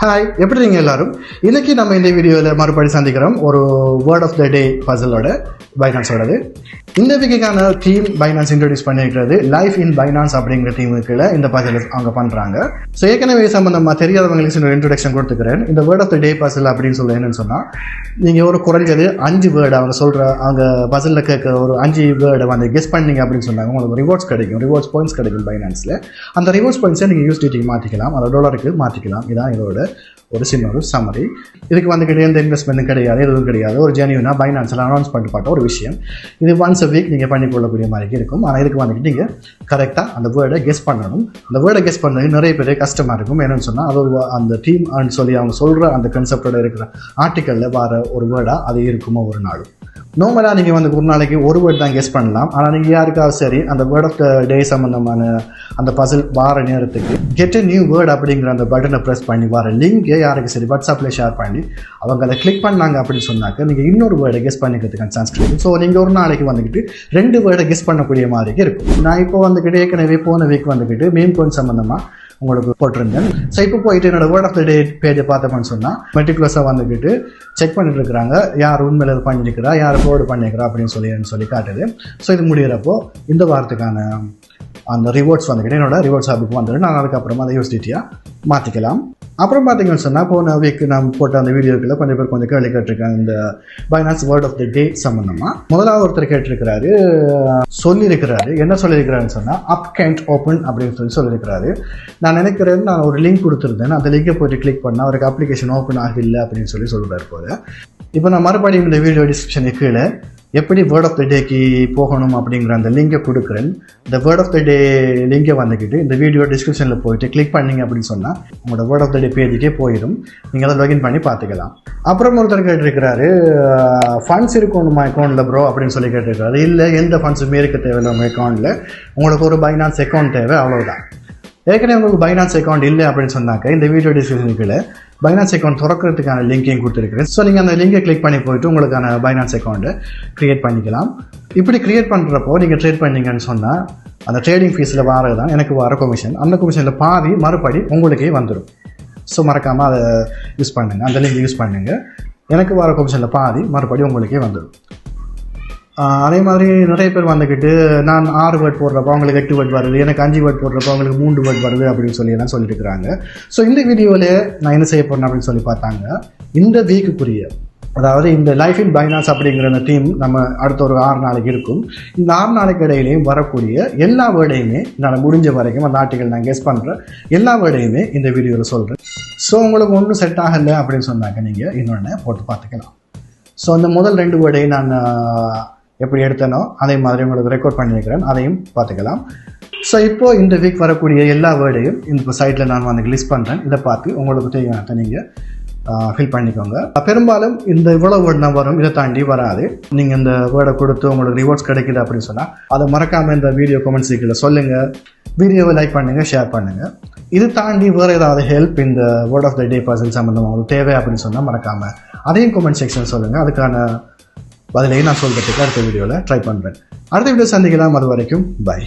Hi, எப்படி இருக்கீங்க எல்லாரும்? இன்னைக்கு நம்ம இந்த வீடியோவில் மறுபடி சந்திக்கிறோம் ஒரு வேர்ட் ஆஃப் த டே பசிலோட பைனான்ஸோடது. இந்த வீக்குக்கான தீம் பைனான்ஸ் இன்ட்ரோடியூஸ் பண்ணியிருக்கிறது லைஃப் இன் பைனான்ஸ் அப்படிங்கிற தீமுக்குள்ள இந்த பசில் அவங்க பண்ணுறாங்க. ஸோ ஏற்கனவே சம்பந்தமாக தெரியாதவங்களுக்கு ஒரு இன்ட்ரோடக்ஷன் கொடுத்துக்கிறேன். இந்த வேர்ட் ஆஃப் த டே பசில் அப்படின்னு சொல்ல என்னன்னு சொன்னால், நீங்கள் ஒரு குறைஞ்சது 5 வேர்டு அவங்க சொல்கிற அவங்க பசிலில் கேட்க ஒரு 5 வேர்டை வந்து கெஸ் பண்ணீங்க அப்படின்னு சொன்னாங்க, உங்களுக்கு ரிவார்ட்ஸ் கிடைக்கும், ரிவார்ட்ஸ் பாயிண்ட்ஸ் கிடைக்கும் பைனான்ஸில். அந்த ரிவார்ட்ஸ் பாயிண்ட்ஸை நீங்கள் யூஎஸ்டிக்கு மாற்றிக்கலாம், அதை டாலருக்கு மாற்றிக்கலாம். இதான் இதோட ஒரு சின்ன ஒரு சம்மரி. இதுக்கு வந்துக்கிட்டு எந்த இன்வெஸ்ட்மெண்ட்டும் கிடையாது, எதுவும் கிடையாது. ஒரு ஜென்யூனாக பைனான்ஸில் அனௌன்ஸ் பண்ணிட்டு பார்த்த ஒரு விஷயம். இது ஒன்ஸ் அ வீக் நீங்கள் பண்ணிக்கொள்ளக்கூடிய மாதிரி இருக்கும். ஆனால் இதுக்கு வந்துக்கிட்டு நீங்கள் கரெக்டாக அந்த வேர்டை கெஸ் பண்ணணும். அந்த வேர்டை கெஸ் பண்ணது நிறைய பேர் கஷ்டமாக இருக்கும். என்னென்னு சொன்னால், அது அந்த டீம் சொல்லி அவங்க சொல்கிற அந்த கன்செப்டோட இருக்கிற ஆர்டிக்கலில் வர ஒரு வேர்டாக அது இருக்குமோ ஒரு நாளும். நார்மலாக நீங்கள் வந்து ஒரு நாளைக்கு ஒரு வேர்டு தான் கெஸ் பண்ணலாம். ஆனால் நீங்கள் யாருக்காவது சரி அந்த வேர்ட் ஆஃப் த டே சம்மந்தமான அந்த பசில் வார நேரத்துக்கு கெட் எ நியூ வேர்ட் அப்படிங்கிற அந்த பட்டனை ப்ரெஸ் பண்ணி வர லிங்கை யாருக்கு சரி வாட்ஸ்அப்பில் ஷேர் பண்ணி அவங்க அதை கிளிக் பண்ணாங்க அப்படின்னு சொன்னாக்க நீங்கள் இன்னொரு வேர்டை கெஸ் பண்ணிக்கிறதுக்கான சான்ஸ் கிடைக்கும். ஸோ நீங்கள் ஒரு நாளைக்கு வந்துக்கிட்டு 2 வேர்டை கெஸ் பண்ணக்கூடிய மாதிரி இருக்கும். நான் இப்போ வந்துக்கிட்டு ஏற்கனவே போன வீக் வந்துக்கிட்டு மீம் கோயின் சம்மந்தமாக உங்களுக்கு போட்டிருந்தேன். ஸோ இப்போ போயிட்டு என்னோட வேர்ட் ஆஃப் த டே பேஜை பார்த்தோம்னு சொன்னால் மெட்டிகுலஸாக வந்துக்கிட்டு செக் பண்ணிட்டு இருக்கிறாங்க, யார் உண்மையில் பண்ணியிருக்கிறா, யார் ஃபோர்டு பண்ணியிருக்கிறா அப்படின்னு சொல்லி காட்டுது. ஸோ இது முடிகிறப்போ இந்த வாரத்துக்கான அந்த ரிவார்ட்ஸ் வந்துக்கிட்டு என்னோட ரிவார்ட்ஸ் ஆப்புக்கு வந்துடும். நான் அதுக்கப்புறமா அதை யூஎஸ்டிடியாக மாற்றிக்கலாம். அப்புறம் பார்த்தீங்கன்னு சொன்னால், போன வீக் நான் போட்ட அந்த வீடியோக்குள்ள கொஞ்சம் பேர் கொஞ்சம் கேள்வி கேட்டிருக்காங்க இந்த பைனான்ஸ் வேர்ட் ஆஃப் த டே சம்மந்தமாக. முதலாவது ஒருத்தர் கேட்டிருக்கிறாரு, சொல்லியிருக்கிறாரு. என்ன சொல்லியிருக்கிறாருன்னு சொன்னால், அப் கேண்ட் ஓப்பன் அப்படின்னு சொல்லியிருக்கிறாரு. நான் நினைக்கிறேன், நான் ஒரு லிங்க் கொடுத்துருந்தேன், அந்த லிங்கை போய்ட்டு கிளிக் பண்ணால் அவருக்கு அப்ளிகேஷன் ஓப்பன் ஆகலை அப்படின்னு சொல்கிறார் போல. இப்போ நான் மறுபடியும் இந்த வீடியோ டிஸ்கிரிப்ஷனுக்கு கீழே எப்படி வேர்ட் ஆஃப் த டேக்கு போகணும் அப்படிங்கிற அந்த லிங்கை கொடுக்குறேன். இந்த வேர்ட் ஆஃப் த டே லிங்கை வந்துக்கிட்டு இந்த வீடியோ டிஸ்கிரிப்ஷனில் போயிட்டு கிளிக் பண்ணிங்க அப்படின்னு சொன்னால் உங்களோட வேர்ட் ஆஃப் த டே பேஜுக்கே போயிடும். நீங்கள் அதை லாகின் பண்ணி பார்த்துக்கலாம். அப்புறம் ஒருத்தர் கேட்டிருக்கிறாரு, ஃபண்ட்ஸ் இருக்கணுமா அக்கௌண்ட்டில் ப்ரோ அப்படின்னு சொல்லி கேட்டிருக்காரு. இல்லை, எந்த ஃபண்ட்ஸுமே இருக்க தேவையில்லை உங்கள் அக்கௌண்ட்டில். உங்களுக்கு ஒரு பைனான்ஸ் அக்கௌண்ட் தேவை, அவ்வளோதான். ஏற்கனவே உங்களுக்கு பைனான்ஸ் அக்கௌண்ட் இல்லை அப்படின்னு சொன்னாக்க இந்த வீடியோ டிஸ்கிரிப்ஷனுக்குள்ள பைனான்ஸ் அக்கௌண்ட் திறக்கிறதுக்கான லிங்கையும் கொடுத்துருக்கிறேன். ஸோ நீங்கள் அந்த லிங்கை கிளிக் பண்ணி போயிட்டு உங்களுக்கான பைனான்ஸ் அக்கௌண்ட்டை க்ரியேட் பண்ணிக்கலாம். இப்படி க்ரியேட் பண்ணுறப்போ நீங்கள் ட்ரேட் பண்ணீங்கன்னு சொன்னால் அந்த ட்ரேடிங் ஃபீஸில் வாரது தான் எனக்கு வர கமிஷன். அந்த கமிஷனில் பாதி மறுபடி உங்களுக்கே வந்துடும். ஸோ மறக்காமல் அதை யூஸ் பண்ணுங்கள், அந்த லிங்கை யூஸ் பண்ணுங்கள். எனக்கு வர கமிஷனில் பாதி மறுபடி உங்களுக்கே வந்துடும். அதே மாதிரி நிறைய பேர் வந்துக்கிட்டு நான் 6 வேர்ட் போடுறப்போ அவங்களுக்கு 8 வேர்ட் வருது, எனக்கு 5 வேர்ட் போடுறப்போ அவங்களுக்கு 3 வேர்ட் வருது அப்படின்னு எல்லாம் சொல்லிட்டு இருக்கிறாங்க. ஸோ இந்த வீடியோவில் நான் என்ன செய்ய போகிறேன் அப்படின்னு சொல்லி பார்த்தாங்க, இந்த வீக்குக்குரிய, அதாவது இந்த லைஃப் இன் பைனான்ஸ் அப்படிங்கிற அந்த டீம் நம்ம அடுத்த ஒரு 6 நாளைக்கு இருக்கும். இந்த 6 நாளைக்கு இடையிலையும் வரக்கூடிய எல்லா வேர்டையுமே நான் முடிஞ்ச வரைக்கும் அந்த ஆர்டிகல் நான் கெஸ் பண்ணுறேன் எல்லா வேர்டையுமே இந்த வீடியோவில் சொல்கிறேன். ஸோ உங்களுக்கு ஒன்றும் செட் ஆகலை அப்படின்னு சொன்னாங்க நீங்கள் இன்னொன்று போட்டு பார்த்துக்கலாம். ஸோ அந்த முதல் 2 வேர்டையும் நான் எப்படி எடுத்தனோ அதே மாதிரி உங்களுக்கு ரெக்கார்ட் பண்ணியிருக்கிறேன், அதையும் பார்த்துக்கலாம். ஸோ இப்போது இந்த வீக் வரக்கூடிய எல்லா வேர்டையும் இந்த சைட்டில் நான் வந்து லிஸ்ட் பண்ணுறேன். இதை பார்த்து உங்களுக்கு தேவையான நீங்கள் ஃபில் பண்ணிக்கோங்க. பெரும்பாலும் இந்த இவ்வளோ வேர்டு தான் வரும், இதை தாண்டி வராது. நீங்கள் இந்த வேர்டை கொடுத்து உங்களுக்கு ரிவார்ட்ஸ் கிடைக்குது அப்படின்னு சொன்னால் அதை மறக்காமல் இந்த வீடியோ கமெண்ட் செக்ஷனில் சொல்லுங்கள். வீடியோவை லைக் பண்ணுங்கள், ஷேர் பண்ணுங்கள். இது தாண்டி வேறு ஏதாவது ஹெல்ப் இந்த word of the day person சம்மந்தமாக உங்களுக்கு தேவை அப்படின்னு சொன்னால் மறக்காமல் அதையும் கமெண்ட் செக்ஷன் சொல்லுங்கள். அதுக்கான பதிலையும் நான் சொல்கிறதுக்கு அடுத்த வீடியோவில் ட்ரை பண்ணுறேன். அடுத்த வீடியோ சந்திக்கலாம். அது வரைக்கும் பை.